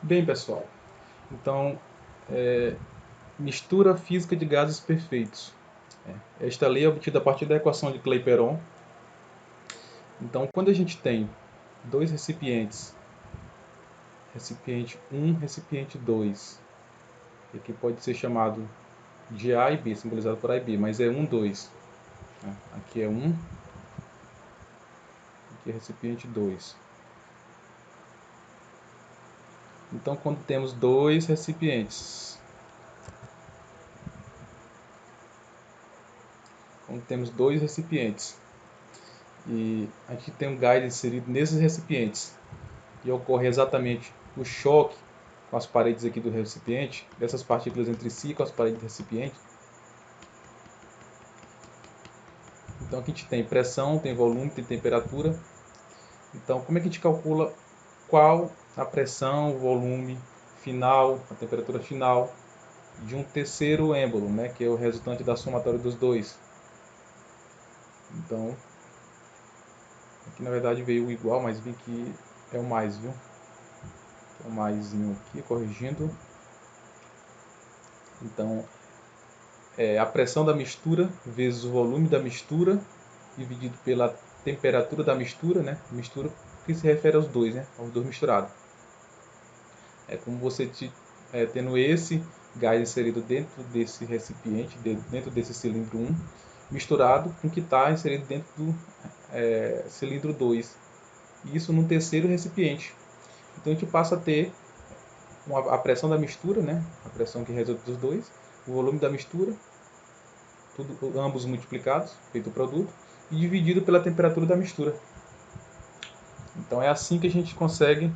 Bem, pessoal, então, mistura física de gases perfeitos. Esta lei é obtida a partir da equação de Clapeyron. Então, quando a gente tem dois recipientes, recipiente 1, recipiente 2, que aqui pode ser chamado de A e B, simbolizado por A e B, mas é 1, 2. Aqui é 1, aqui é recipiente 2. Então, quando temos dois recipientes, e aqui tem um gás inserido nesses recipientes, e ocorre exatamente o choque com as paredes aqui do recipiente, dessas partículas entre si com as paredes do recipiente. Então aqui a gente tem pressão, tem volume, tem temperatura. Então como é que a gente calcula qual a pressão, o volume final, a temperatura final de um terceiro êmbolo, né, que é o resultante da somatória dos dois? Então, aqui na verdade veio o igual, mas vi que é o mais, viu? É o maisinho aqui, corrigindo. Então, a pressão da mistura vezes o volume da mistura dividido pela temperatura da mistura, né? Mistura que se refere aos dois, né? Aos dois misturados. É como você tendo esse gás inserido dentro desse recipiente, dentro desse cilindro 1, misturado com o que está inserido dentro do cilindro 2. E isso num terceiro recipiente. Então a gente passa a ter a pressão da mistura, né? A pressão que resulta dos dois, o volume da mistura, tudo, ambos multiplicados, feito o produto, e dividido pela temperatura da mistura. Então é assim que a gente consegue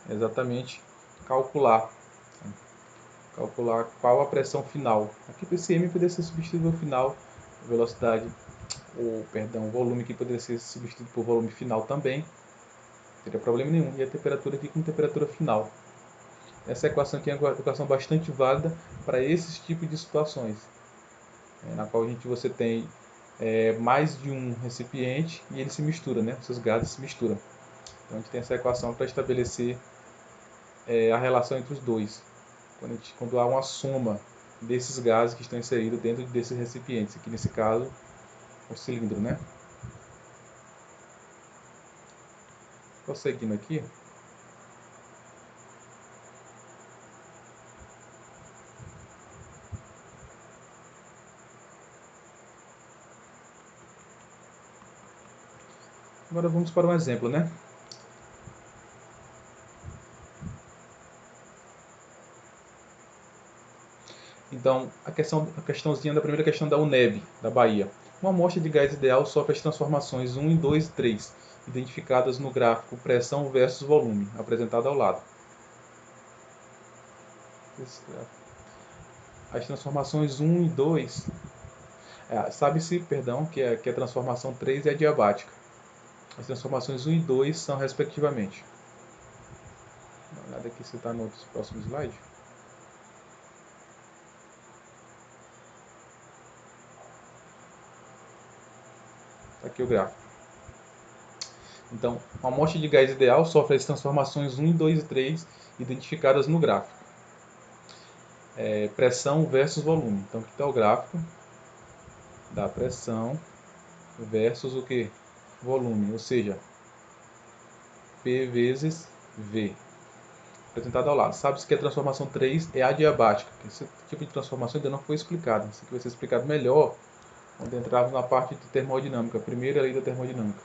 exatamente calcular qual a pressão final. Aqui para esse M poderia ser substituído ao final, velocidade, ou perdão, o volume aqui poderia ser substituído por volume final também, não teria problema nenhum. E a temperatura aqui com temperatura final. Essa equação aqui é uma equação bastante válida para esses tipos de situações, na qual você tem mais de um recipiente e ele se mistura, né? Seus gases se misturam. Então a gente tem essa equação para estabelecer a relação entre os dois. Quando há uma soma desses gases que estão inseridos dentro desses recipientes, aqui nesse caso, o cilindro, né? Prosseguindo aqui, agora vamos para um exemplo, né? Então, a questãozinha da primeira questão da UNEB, da Bahia. Uma amostra de gás ideal sofre as transformações 1, 2 e 3, identificadas no gráfico pressão versus volume, apresentado ao lado. As transformações 1 e 2, sabe-se, perdão, que a transformação 3 é adiabática. As transformações 1 e 2 são respectivamente. Dá uma olhada aqui se está no próximo slide. Está aqui o gráfico. Então, uma amostra de gás ideal sofre as transformações 1, 2 e 3 identificadas no gráfico. Pressão versus volume. Então, aqui está o gráfico da pressão versus o que? Volume, ou seja, P vezes V. Apresentado ao lado. Sabe-se que a transformação 3 é adiabática. Esse tipo de transformação ainda não foi explicado. Isso aqui vai ser explicado melhor quando entrarmos na parte de termodinâmica, a primeira lei da termodinâmica.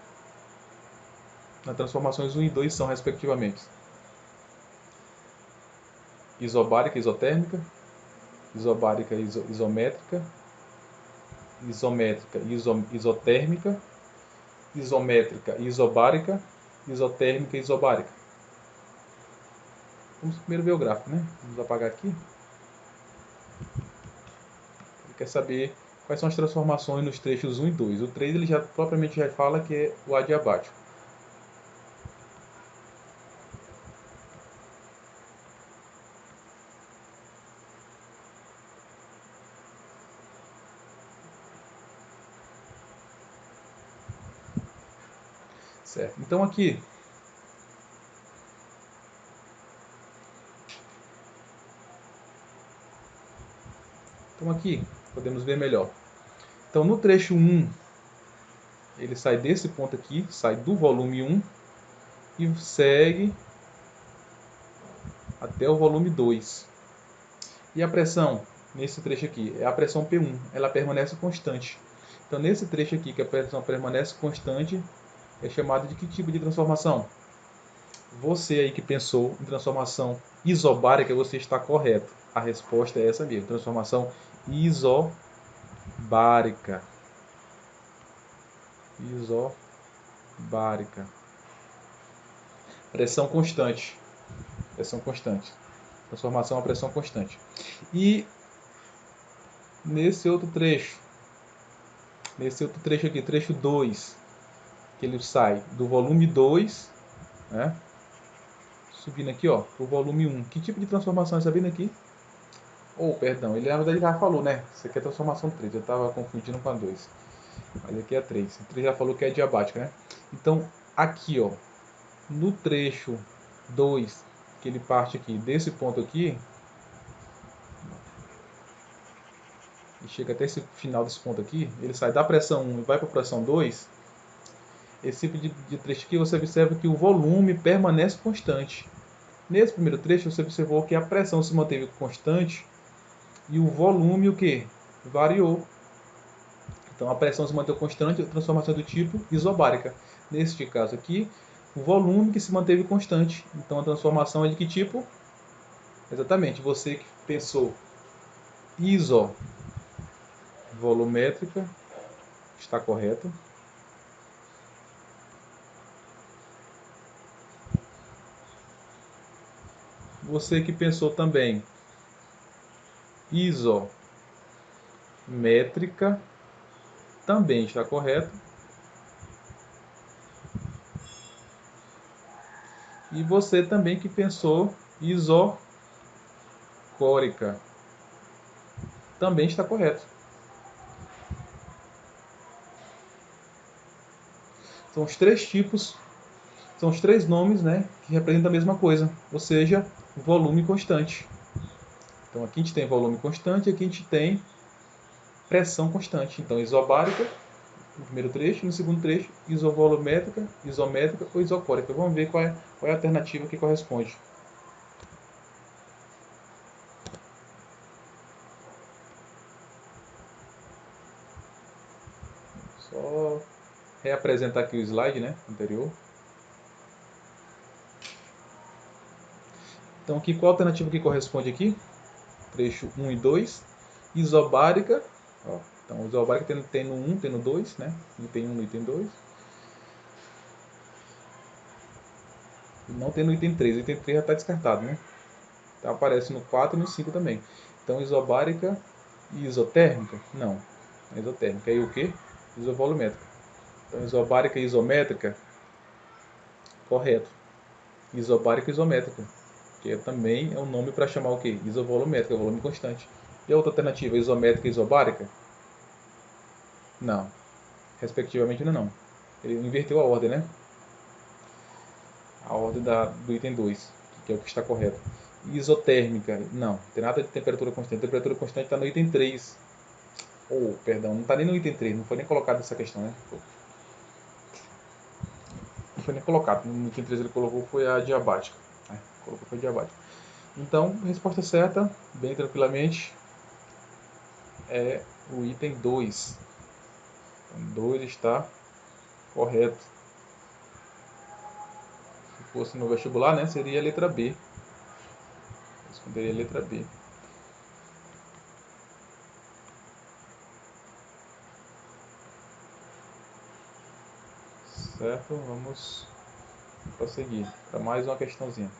As transformações 1 e 2 são, respectivamente, isobárica, isotérmica, isobárica, isométrica, isométrica, isotérmica, isométrica, isobárica, isotérmica, isobárica. Vamos primeiro ver o gráfico, né? Vamos apagar aqui. Ele quer saber quais são as transformações nos trechos 1 e 2. O 3 ele propriamente já fala que é o adiabático. Certo. Então aqui Então aqui podemos ver melhor. Então no trecho 1, ele sai desse ponto aqui, sai do volume 1 e segue até o volume 2. E a pressão, nesse trecho aqui, é a pressão P1, ela permanece constante. Então nesse trecho aqui, que a pressão permanece constante, é chamado de que tipo de transformação? Você aí que pensou em transformação isobárica, você está correto. A resposta é essa mesmo, transformação isobárica. Isobárica. Pressão constante. Pressão constante. Transformação a pressão constante. E nesse outro trecho aqui, trecho 2, que ele sai do volume 2, né? Subindo aqui, ó, para o volume 1. Que tipo de transformação está vindo aqui? Perdão, ele na verdade já falou, né? Isso aqui é transformação 3, eu estava confundindo com a 2. Mas aqui é 3. O 3 já falou que é diabática, né? Então, aqui, ó, no trecho 2, que ele parte aqui, desse ponto aqui, e chega até esse final desse ponto aqui, ele sai da pressão 1 e vai para a pressão 2, esse tipo de trecho aqui você observa que o volume permanece constante. Nesse primeiro trecho você observou que a pressão se manteve constante e o volume o que? Variou. Então a pressão se manteve constante, a transformação do tipo isobárica. Neste caso aqui, o volume que se manteve constante. Então a transformação é de que tipo? Exatamente, você que pensou isovolumétrica, está correto. Você que pensou também isométrica, também está correto. E você também que pensou isocórica, também está correto. São os três tipos, são os três nomes, né, que representam a mesma coisa, ou seja, volume constante. Então aqui a gente tem volume constante, aqui a gente tem pressão constante. Então isobárica, no primeiro trecho, no segundo trecho, isovolumétrica, isométrica ou isocórica. Vamos ver qual é a alternativa que corresponde. Só reapresentar aqui o slide, né, anterior. Então aqui, qual a alternativa que corresponde aqui? Trecho 1 e 2. Isobárica. Ó, então isobárica tem no 1, tem no 2, né? Item 1 no item 2. E não tem no item 3. O item 3 já está descartado, né? Então aparece no 4 e no 5 também. Então isobárica e isotérmica? Não. É isotérmica. E o que? Isovolumétrica. Então isobárica e isométrica? Correto. Isobárica e isométrica. Que também é um nome para chamar o que? Isovolumétrica, volume constante. E a outra alternativa, isométrica e isobárica? Não. Respectivamente ainda não. Ele inverteu a ordem, né? A ordem do item 2, que é o que está correto. Isotérmica, não. Tem nada de temperatura constante. Temperatura constante está no item 3. Perdão, não está nem no item 3. Não foi nem colocado essa questão, né? Não foi nem colocado. No item 3 ele colocou foi a diabática. Colocou foi a diabática. Então, a resposta certa, bem tranquilamente, é o item 2. Então, 2 está correto. Se fosse no vestibular, né, seria a letra B. Responderia a letra B. Certo? Vamos prosseguir para mais uma questãozinha.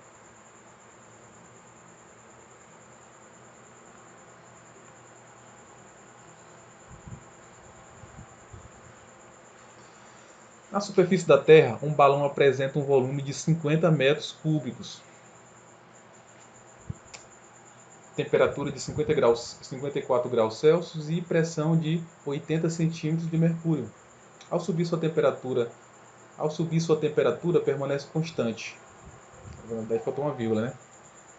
Na superfície da Terra, um balão apresenta um volume de 50 metros cúbicos. Temperatura de 54 graus Celsius e pressão de 80 centímetros de mercúrio. Ao subir sua temperatura permanece constante. Na verdade faltou uma vírgula, né?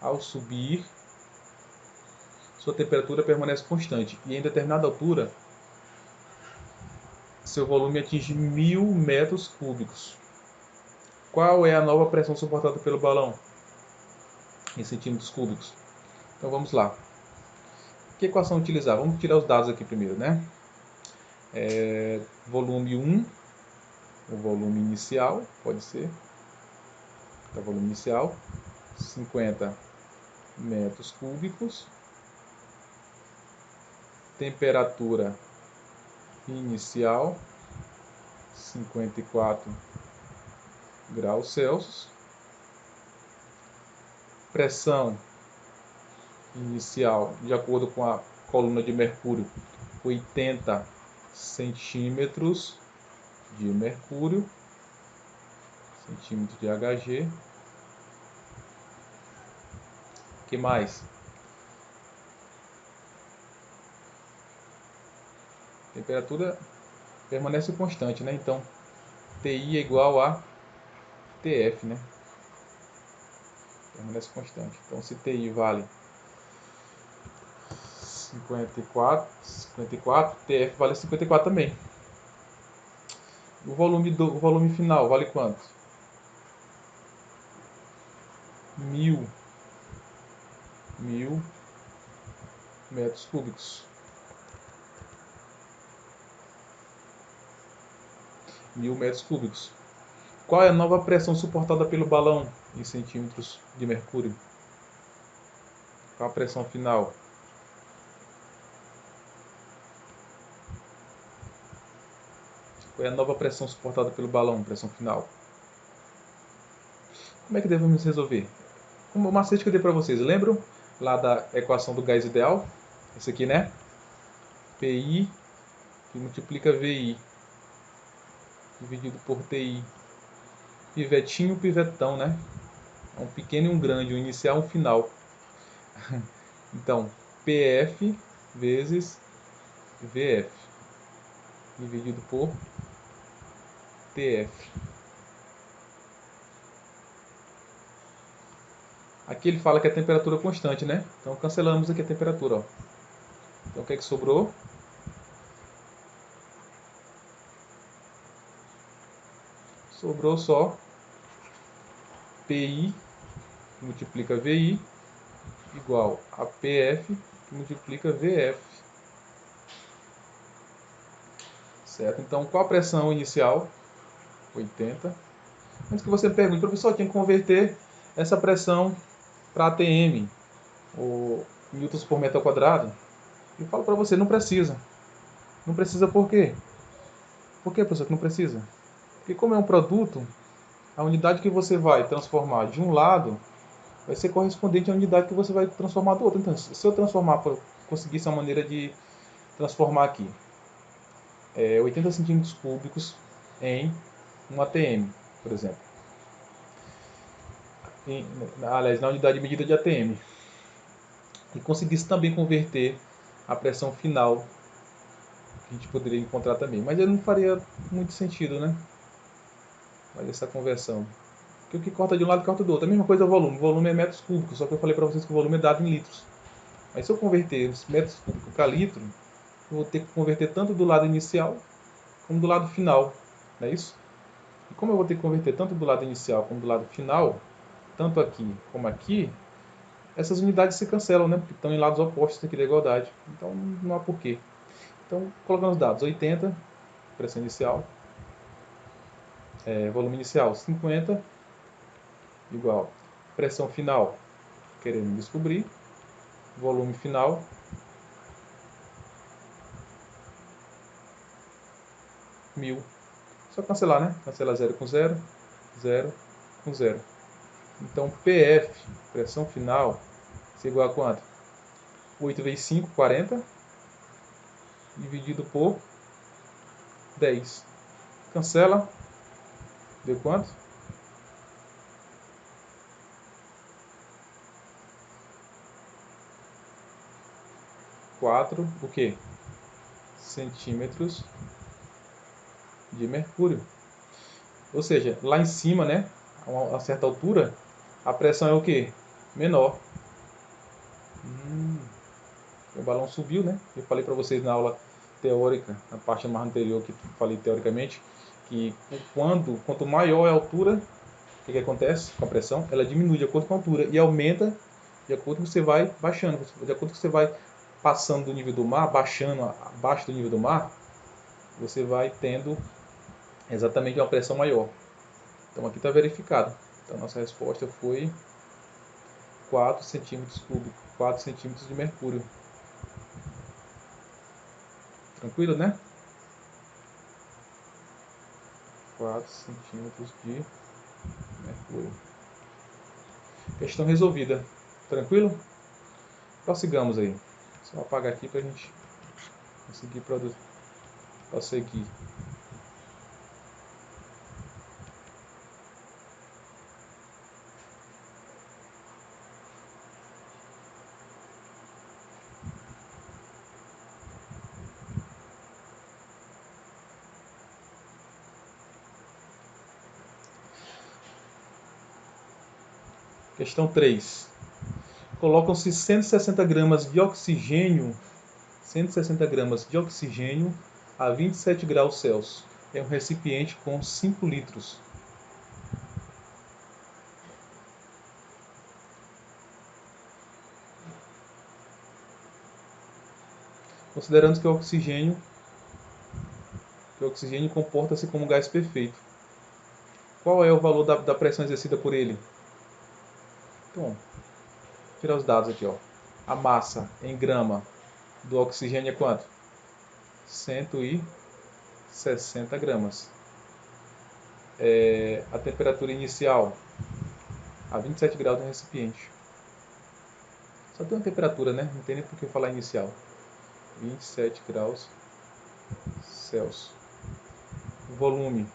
Ao subir sua temperatura permanece constante e em determinada altura seu volume atinge 1000 metros cúbicos. Qual é a nova pressão suportada pelo balão em centímetros cúbicos? Então vamos lá. Que equação utilizar? Vamos tirar os dados aqui primeiro, né? Volume 1, o volume inicial, pode ser. Tá, volume inicial, 50 metros cúbicos. Temperatura inicial, 54 graus Celsius. Pressão inicial, de acordo com a coluna de mercúrio, 80 centímetros de mercúrio, centímetro de Hg. O que mais? Temperatura permanece constante, né? Então, TI é igual a TF, né? Permanece constante. Então, se TI vale 54, TF vale 54 também. O volume final vale quanto? 1000 metros cúbicos. 1000 metros cúbicos. Qual é a nova pressão suportada pelo balão em centímetros de mercúrio? Qual a pressão final? Qual é a nova pressão suportada pelo balão, pressão final? Como é que devemos resolver? Como o macete que eu dei para vocês, lembram lá da equação do gás ideal? Esse aqui, né? PI que multiplica VI dividido por TI. Pivetinho, pivetão, né? Um pequeno e um grande, um inicial e um final. Então, PF vezes VF dividido por TF. Aqui ele fala que é a temperatura constante, né? Então cancelamos aqui a temperatura, ó. Então o que é que sobrou? Sobrou só PI que multiplica VI igual a PF que multiplica VF. Certo? Então qual a pressão inicial? 80. Antes que você me pergunte, professor, tem que converter essa pressão para ATM, ou newtons por metro ao quadrado? Eu falo para você, não precisa. Não precisa por quê? Por que, professor, que não precisa? Porque como é um produto, a unidade que você vai transformar de um lado vai ser correspondente à unidade que você vai transformar do outro. Então, se eu transformar, conseguisse uma maneira de transformar aqui 80 centímetros cúbicos em um ATM, por exemplo. Aliás, na unidade de medida de ATM. E conseguisse também converter a pressão final, que a gente poderia encontrar também. Mas não faria muito sentido, né? Fazer essa conversão. Porque o que corta de um lado corta do outro. A mesma coisa é o volume. O volume é metros cúbicos, só que eu falei para vocês que o volume é dado em litros. Mas se eu converter os metros cúbicos para litro, eu vou ter que converter tanto do lado inicial como do lado final. Não é isso? E como eu vou ter que converter tanto do lado inicial como do lado final, tanto aqui como aqui, essas unidades se cancelam, né? Porque estão em lados opostos aqui da igualdade. Então não há porquê. Então, colocando os dados, 80, pressão inicial, volume inicial 50, igual pressão final, querendo descobrir, volume final, 1000. Só cancelar, né? Cancela 0 com 0, 0 com 0. Então, PF, pressão final, é igual a quanto? 8 vezes 5, 40, dividido por 10. Cancela, deu quanto? 4, o quê? Centímetros de mercúrio. Ou seja, lá em cima, né, a uma certa altura, a pressão é o quê? Menor. balão subiu, né? Eu falei para vocês na aula teórica, na parte mais anterior que falei teoricamente, que quanto maior é a altura, o que acontece com a pressão? Ela diminui de acordo com a altura e aumenta de acordo com que você vai baixando, de acordo com que você vai passando do nível do mar, baixando abaixo do nível do mar, você vai tendo exatamente uma pressão maior. Então aqui está verificado. Então nossa resposta foi 4 centímetros cúbicos, 4 centímetros de mercúrio. Tranquilo, né? 4 centímetros de mercúrio. Questão resolvida. Tranquilo? Prossigamos aí. Só apagar aqui para a gente conseguir prosseguir. Questão 3. Colocam-se 160 gramas de oxigênio, 160 gramas de oxigênio a 27 graus Celsius. É um recipiente com 5 litros. Considerando que o oxigênio comporta-se como gás perfeito. Qual é o valor da pressão exercida por ele? Então, vou tirar os dados aqui. Ó. A massa em grama do oxigênio é quanto? 160 gramas. A temperatura inicial a 27 graus no recipiente. Só tem uma temperatura, né? Não tem nem por que falar inicial. 27 graus Celsius. Volume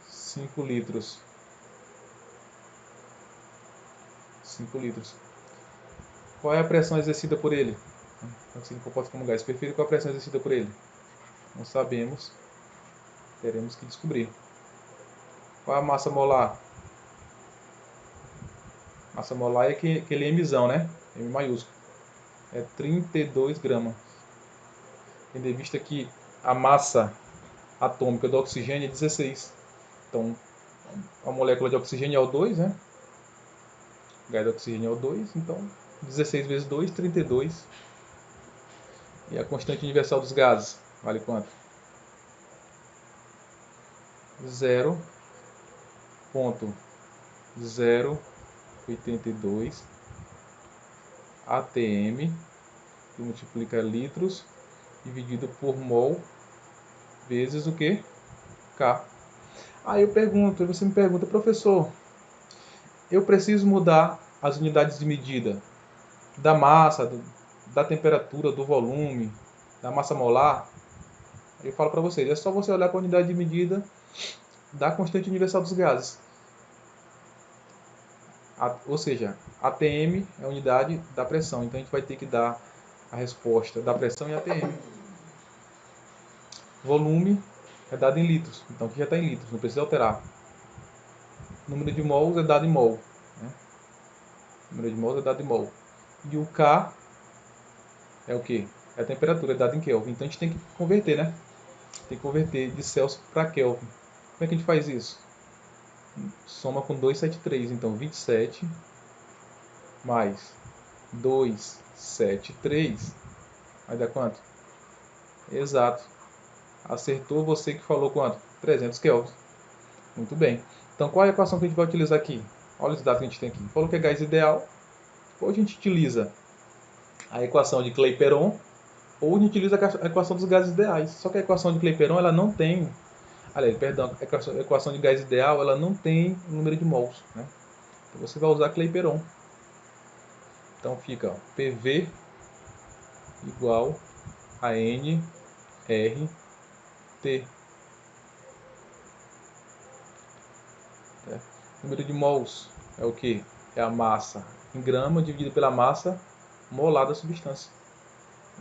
5 litros. 5 litros. Qual é a pressão exercida por ele? Assim comporta como gás perfeito. Qual é a pressão exercida por ele? Não sabemos. Teremos que descobrir. Qual é a massa molar? Massa molar é aquele Mzão, né? M maiúsculo. É 32 gramas. Tendo em vista que a massa atômica do oxigênio é 16. Então, a molécula de oxigênio é O2, né? O gás de oxigênio é O2. Então, 16 vezes 2, 32. E a constante universal dos gases vale quanto? 0,082 atm, que multiplica litros, dividido por mol, vezes o que? K. Aí você me pergunta, professor, eu preciso mudar as unidades de medida da massa, da temperatura, do volume, da massa molar? Aí eu falo para vocês, é só você olhar para a unidade de medida da constante universal dos gases. Ou seja, ATM é a unidade da pressão. Então a gente vai ter que dar a resposta da pressão em ATM. Volume é dado em litros. Então aqui já está em litros, não precisa alterar. Número de mols é dado em mol. Né? Número de mols é dado em mol. E o K é o que? É a temperatura, é dado em Kelvin. Então a gente tem que converter, né? Tem que converter de Celsius para Kelvin. Como é que a gente faz isso? Soma com 273. Então 27 mais 273 vai dar quanto? Exato. Acertou você que falou quanto? 300 Kelvin. Muito bem. Então qual é a equação que a gente vai utilizar aqui? Olha os dados que a gente tem aqui. Falou que é gás ideal. Ou a gente utiliza a equação de Clapeyron, ou a gente utiliza a equação dos gases ideais. Só que a equação de Clapeyron ela não tem... Aliás, perdão, a equação de gás ideal ela não tem o número de mols. Né? Então você vai usar Clapeyron. Então fica ó, PV igual a NRT. Número de mols é o que? É a massa em grama dividido pela massa molar da substância.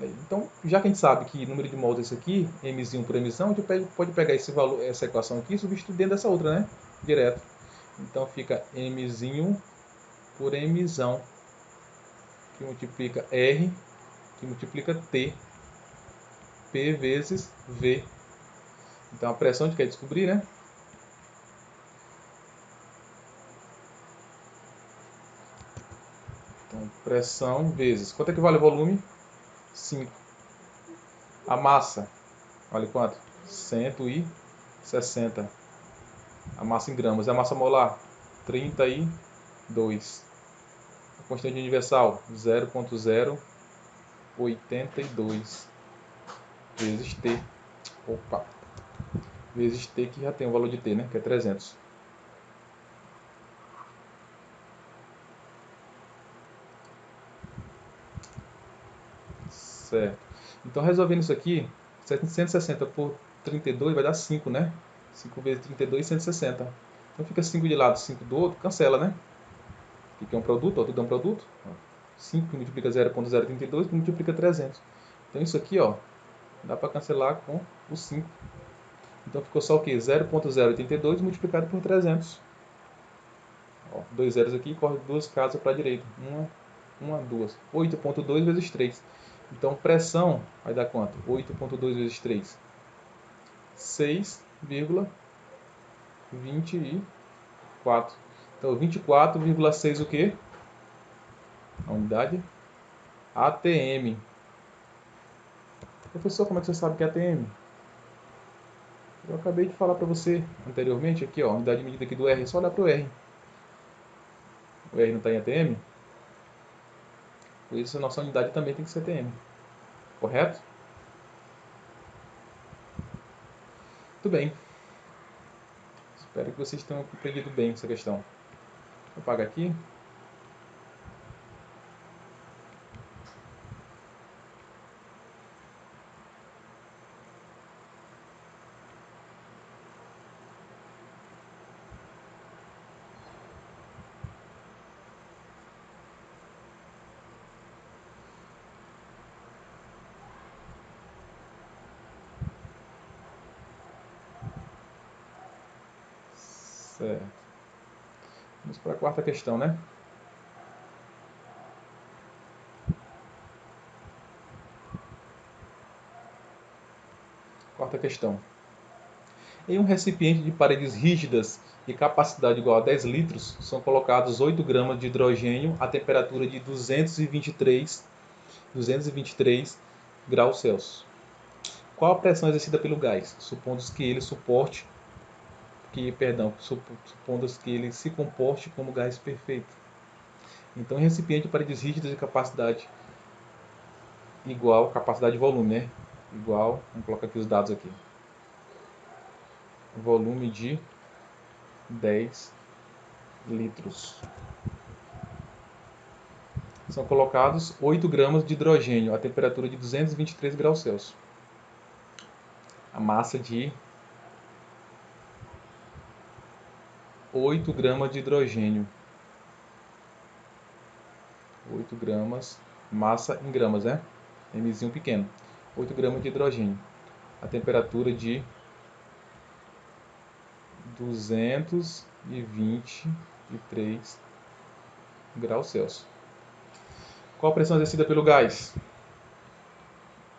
Então, já que a gente sabe que número de mols é esse aqui, Mzinho por Mzão, a gente pode pegar esse valor, essa equação aqui e substituir dentro dessa outra, né? Direto. Então fica Mzinho por Mzão, que multiplica R que multiplica T. P vezes V. Então a pressão a gente quer descobrir, né? Então pressão vezes. Quanto é que vale o volume? 5. A massa vale quanto? 160. A massa em gramas. E a massa molar? 32. A constante universal? 0,082 vezes T. Opa! Vezes T, que já tem o valor de T, né? Que é 300. Certo. Então, resolvendo isso aqui, 160 por 32 vai dar 5, né? 5 vezes 32, 160. Então, fica 5 de lado, 5 do outro, cancela, né? Aqui é um produto, ó, tudo é um produto. 5 que multiplica 0,032 que multiplica 300. Então, isso aqui, ó, dá para cancelar com o 5. Então, ficou só o quê? 0,082 multiplicado por 300. Ó, dois zeros aqui, corre duas casas para a direita. Uma, duas. 8,2 vezes 3. Então, pressão vai dar quanto? 8,2 vezes 3. 6,24. Então, 24,6 o quê? A unidade? ATM. Professor, como é que você sabe que é ATM? Eu acabei de falar para você anteriormente aqui, ó, a unidade de medida aqui do R. É só olhar para o R. O R não está em ATM? Por isso, a nossa unidade também tem que ser ATM. Correto? Muito bem. Espero que vocês tenham compreendido bem essa questão. Vou apagar aqui. Certo. Vamos para a quarta questão, né? Quarta questão. Em um recipiente de paredes rígidas e capacidade igual a 10 litros, são colocados 8 gramas de hidrogênio a temperatura de 223 graus Celsius. Qual a pressão exercida pelo gás, supondo que ele se comporte como gás perfeito? Então, em recipiente de paredes rígidas de capacidade igual, capacidade de volume, né? Igual, vamos colocar aqui os dados aqui. Volume de 10 litros. São colocados 8 gramas de hidrogênio a temperatura de 223 graus Celsius. A massa de 8 gramas de hidrogênio. 8 gramas, massa em gramas, né? Mzinho pequeno. 8 gramas de hidrogênio. A temperatura de 223 graus Celsius. Qual a pressão exercida pelo gás?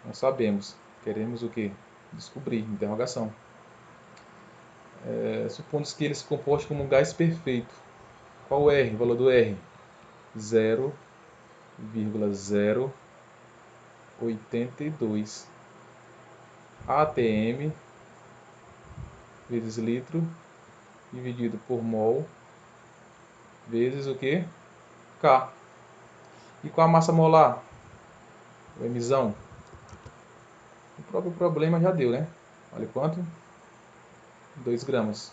Não sabemos. Queremos o quê? Descobrir. Interrogação. Supondo que ele se comporte como um gás perfeito. Qual o R? O valor do R? 0,082 ATM vezes litro dividido por mol vezes o que? K. E qual a massa molar? O Mzão. O próprio problema já deu, né? Olha quanto? 2 gramas.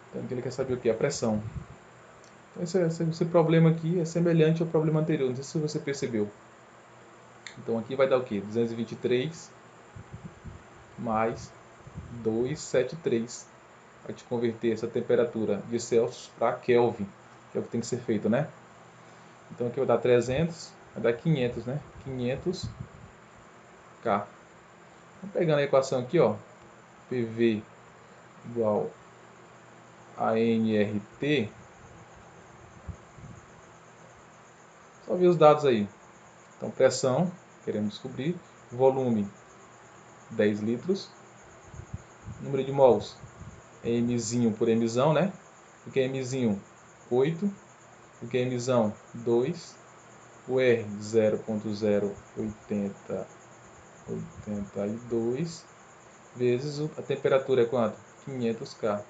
Então ele quer saber o que? A pressão. Então esse problema aqui é semelhante ao problema anterior. Não sei se você percebeu. Então aqui vai dar o que? 223 mais 273. Vai te converter essa temperatura de Celsius para Kelvin, que é o que tem que ser feito, né? Então aqui vai dar 300, vai dar 500, né? 500 K. Então, pegando a equação aqui, ó, PV igual a nRT, Só ver os dados aí. Então, pressão, queremos descobrir. Volume, 10 litros. Número de mols, Mzinho por Mzão, né? O que é Mzinho? 8. O que é Mzão? 2. O R, 0.082 vezes a temperatura é quanto? 500 Kelvin.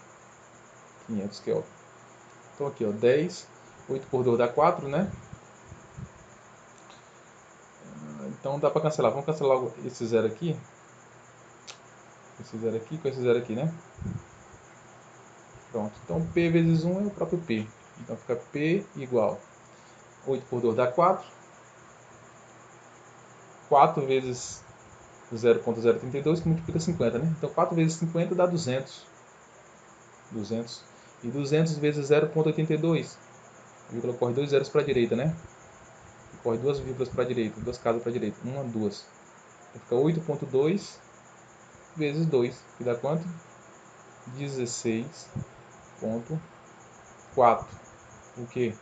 Então aqui, ó, 10, 8 por 2 dá 4, né? Então dá para cancelar. Vamos cancelar logo esse zero aqui. Esse zero aqui com esse zero aqui, né? Pronto. Então P vezes 1 é o próprio P. Então fica P igual 8 por 2 dá 4. 4 vezes 0.032 que multiplica 50, né? Então 4 vezes 50 dá 200. 200. E 200 vezes 0.82. A vírgula corre 2 zeros para a direita, né? E corre 2 vírgulas para a direita, 2 casas para a direita. 1, 2. Então fica 8.2 vezes 2, que dá quanto? 16.4. O que?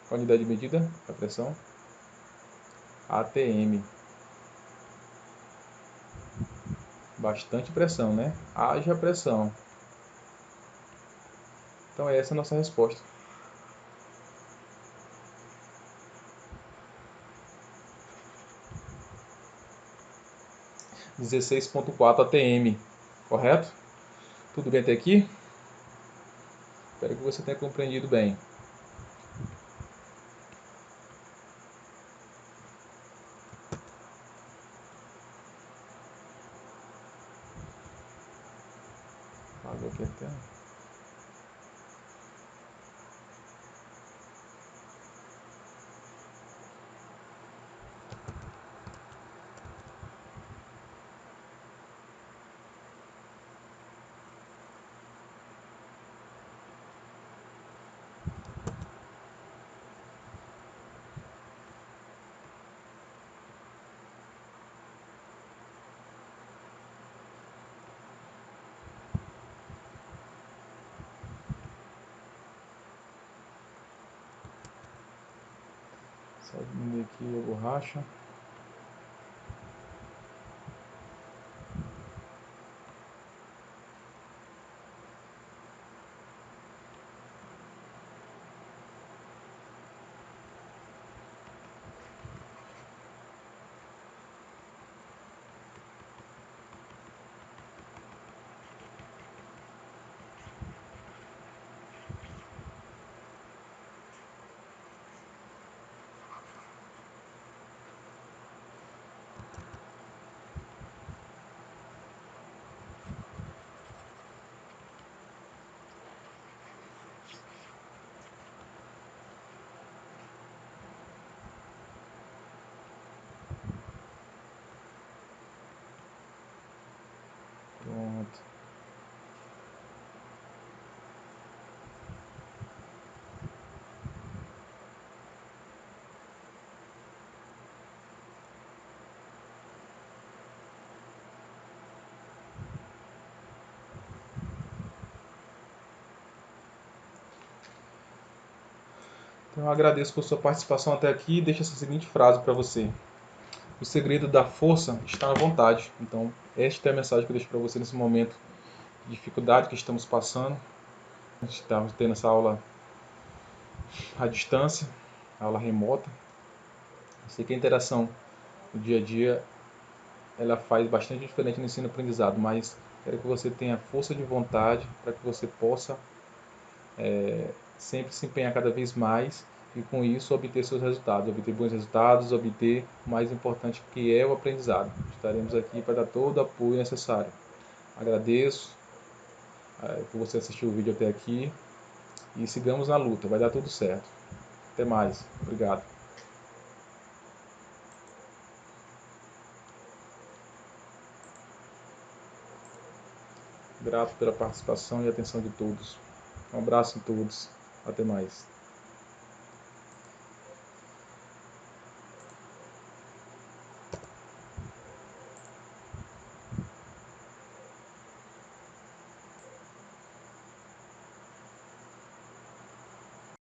Qual a unidade de medida? A pressão? ATM. Bastante pressão, né? Haja pressão. Então essa é a nossa resposta. 16.4 ATM. Correto? Tudo bem até aqui? Espero que você tenha compreendido bem. Apagou aqui a tela. Só diminuir aqui a borracha. Pronto. Então eu agradeço por sua participação até aqui e deixo essa seguinte frase para você. O segredo da força está na vontade. Então, esta é a mensagem que eu deixo para você nesse momento de dificuldade que estamos passando. Estamos tendo essa aula à distância, aula remota. Eu sei que a interação no dia a dia ela faz bastante diferença no ensino-aprendizado, mas quero que você tenha força de vontade para que você possa sempre se empenhar cada vez mais e com isso obter seus resultados, obter bons resultados, obter o mais importante que é o aprendizado. Estaremos aqui para dar todo o apoio necessário. Agradeço por você assistir o vídeo até aqui e sigamos na luta, vai dar tudo certo. Até mais, obrigado. Grato pela participação e atenção de todos. Um abraço a todos, até mais.